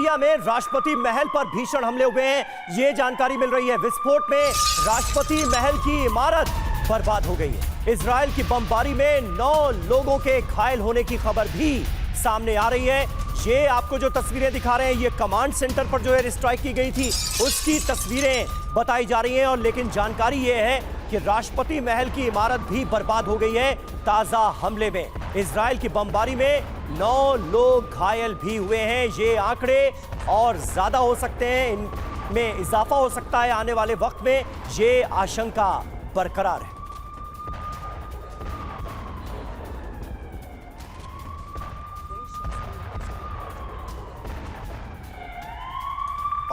Syria में राष्ट्रपति महल पर भीषण हमले हुए हैं, ये जानकारी मिल रही है। विस्फोट में राष्ट्रपति महल की इमारत बर्बाद हो गई है। इजराइल की बमबारी में 9 लोगों के घायल होने की खबर भी सामने आ रही है। ये आपको जो तस्वीरें दिखा रहे हैं, ये कमांड सेंटर पर जो एयर स्ट्राइक की गई थी उसकी तस्वीरें बताई जा रही हैं। और लेकिन जानकारी ये है कि राष्ट्रपति महल की इमारत भी बर्बाद हो गई है ताजा हमले में। इजराइल की बमबारी में 9 लोग घायल भी हुए हैं। ये आंकड़े और ज्यादा हो सकते हैं, इनमें इजाफा हो सकता है आने वाले वक्त में, ये आशंका बरकरार है।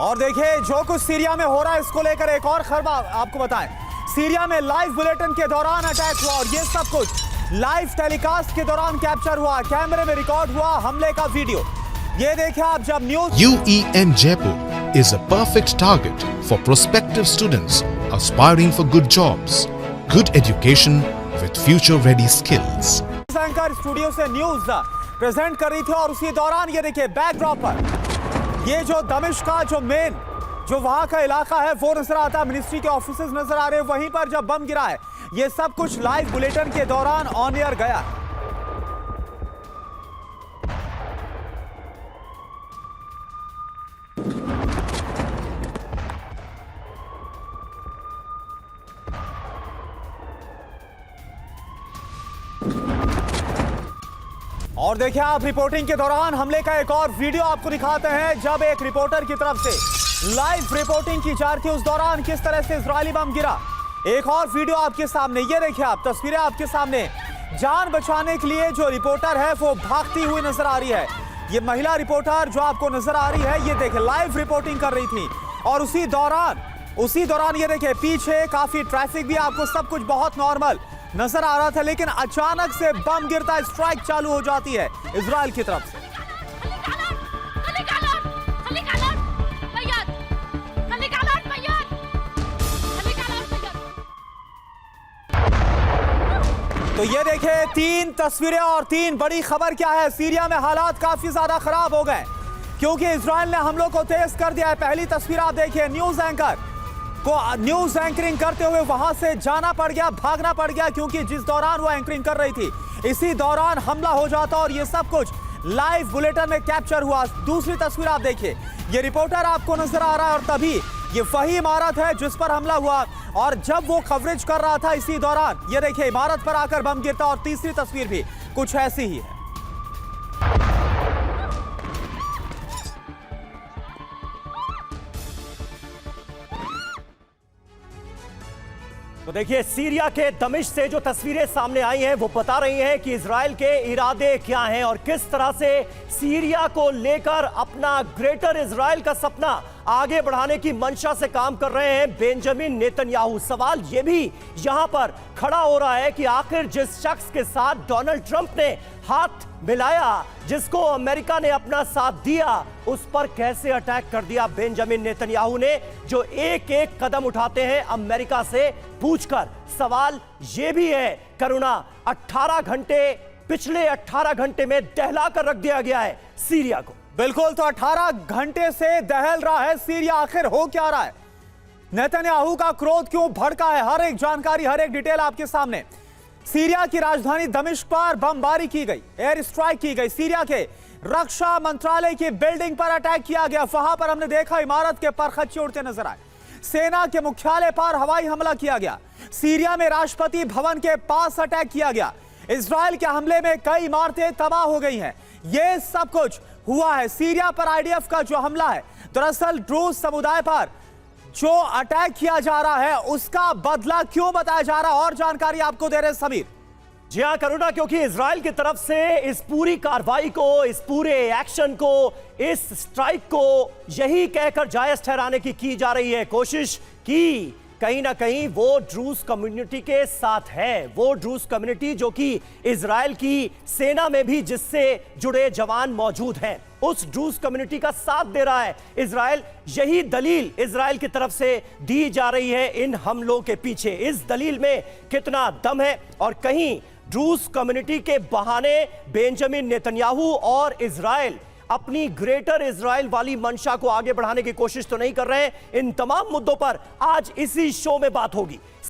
और देखिए जो कुछ सीरिया में हो रहा है, इसको लेकर एक और खबर आपको बताएं। सीरिया में लाइव बुलेटिन के दौरान अटैक हुआ और ये सब कुछ लाइव टेलीकास्ट के दौरान कैप्चर हुआ, कैमरे में रिकॉर्ड हुआ हमले का वीडियो। ये देखिए आप जब news. UEN Jaipur is a perfect target for prospective students aspiring for good jobs, good education with future-ready skills. Anchor studio से न्यूज प्रेजेंट कर रही थी और उसी दौरान ये देखिए बैकड्रॉप पर ये जो दमिश्क का जो मेन जो वहां का इलाका है वो नजर आता है, मिनिस्ट्री के ऑफिसेज नजर आ रहे हैं। वहीं पर जब बम गिरा है, ये सब कुछ लाइव बुलेटिन के दौरान ऑन एयर गया। और देखिए आप रिपोर्टिंग के दौरान हमले का एक और वीडियो आपको दिखाते हैं, जब एक रिपोर्टर की तरफ से लाइव रिपोर्टिंग की जा रही थी, उस दौरान किस तरह से इजरायली बम गिरा। एक और वीडियो आपके सामने, ये देखिए आप तस्वीरें आपके सामने। जान बचाने के लिए जो रिपोर्टर है वो भागती हुई नजर आ रही है। ये महिला रिपोर्टर जो आपको नजर आ रही है, ये देखिए लाइव रिपोर्टिंग कर रही थी और उसी दौरान ये देखिए पीछे काफी ट्रैफिक भी, आपको सब कुछ बहुत नॉर्मल नजर आ रहा था। लेकिन अचानक से बम गिरता, स्ट्राइक चालू हो जाती है इजराइल की तरफ से। तो ये देखिए 3 तस्वीरें और 3 बड़ी खबर क्या है। सीरिया में हालात काफी ज्यादा खराब हो गए क्योंकि इजराइल ने हमलों को तेज कर दिया है। पहली तस्वीर आप देखिए, न्यूज एंकर को न्यूज एंकरिंग करते हुए वहां से जाना पड़ गया, भागना पड़ गया, क्योंकि जिस दौरान वो एंकरिंग कर रही थी इसी दौरान हमला हो जाता और ये सब कुछ लाइव बुलेटिन में कैप्चर हुआ। दूसरी तस्वीर आप देखिए, ये रिपोर्टर आपको नजर आ रहा है और तभी ये वही इमारत है जिस पर हमला हुआ और जब वो कवरेज कर रहा था इसी दौरान ये देखिए इमारत पर आकर बम गिरता। और तीसरी तस्वीर भी कुछ ऐसी ही है। तो देखिए सीरिया के दमिश्क से जो तस्वीरें सामने आई हैं वो बता रही हैं कि इजराइल के इरादे क्या हैं और किस तरह से सीरिया को लेकर अपना ग्रेटर इजराइल का सपना आगे बढ़ाने की मंशा से काम कर रहे हैं बेंजामिन नेतन्याहू। सवाल ये भी यहां पर खड़ा हो रहा है कि आखिर जिस शख्स के साथ डोनाल्ड ट्रंप ने हाथ मिलाया, जिसको अमेरिका ने अपना साथ दिया, उस पर कैसे अटैक कर दिया बेंजामिन नेतन्याहू ने, जो एक एक कदम उठाते हैं अमेरिका से पूछकर। सवाल यह भी है करुणा, 18 घंटे पिछले 18 घंटे में दहला कर रख दिया गया है सीरिया को। बिल्कुल, तो 18 घंटे से दहल रहा है सीरिया, आखिर हो क्या रहा है, नेतन्याहू का क्रोध क्यों भड़का है, हर एक जानकारी हर एक डिटेल आपके सामने। सीरिया की राजधानी दमिश्क पर बमबारी की गई, एयर स्ट्राइक की गई, सीरिया के रक्षा मंत्रालय की बिल्डिंग पर अटैक किया गया। वहां पर हमने देखा इमारत के परखच्चे उड़ते नजर आए। सेना के मुख्यालय पर हवाई हमला किया गया। सीरिया में राष्ट्रपति भवन के पास अटैक किया गया। इजराइल के हमले में कई इमारतें तबाह हो गई हैं। यह सब कुछ हुआ है। सीरिया पर आईडीएफ का जो हमला है, दरअसल ड्रूज समुदाय पर जो अटैक किया जा रहा है उसका बदला क्यों बताया जा रहा है, और जानकारी आपको दे रहे समीर। जी हां करुणा, क्योंकि इजराइल की तरफ से इस पूरी कार्रवाई को, इस पूरे एक्शन को, इस स्ट्राइक को यही कहकर जायज ठहराने की जा रही है कोशिश कि कहीं ना कहीं वो ड्रूज कम्युनिटी के साथ है। वो ड्रूज कम्युनिटी जो कि इजराइल की सेना में भी जिससे जुड़े जवान मौजूद हैं, उस ड्रूज कम्युनिटी का साथ दे रहा है इजराइल। यही दलील इजराइल की तरफ से दी जा रही है इन हमलों के पीछे। इस दलील में कितना दम है और कहीं ड्रूज कम्युनिटी के बहाने बेंजामिन नेतन्याहू और इजराइल अपनी ग्रेटर इजराइल वाली मंशा को आगे बढ़ाने की कोशिश तो नहीं कर रहे हैं। इन तमाम मुद्दों पर आज इसी शो में बात होगी।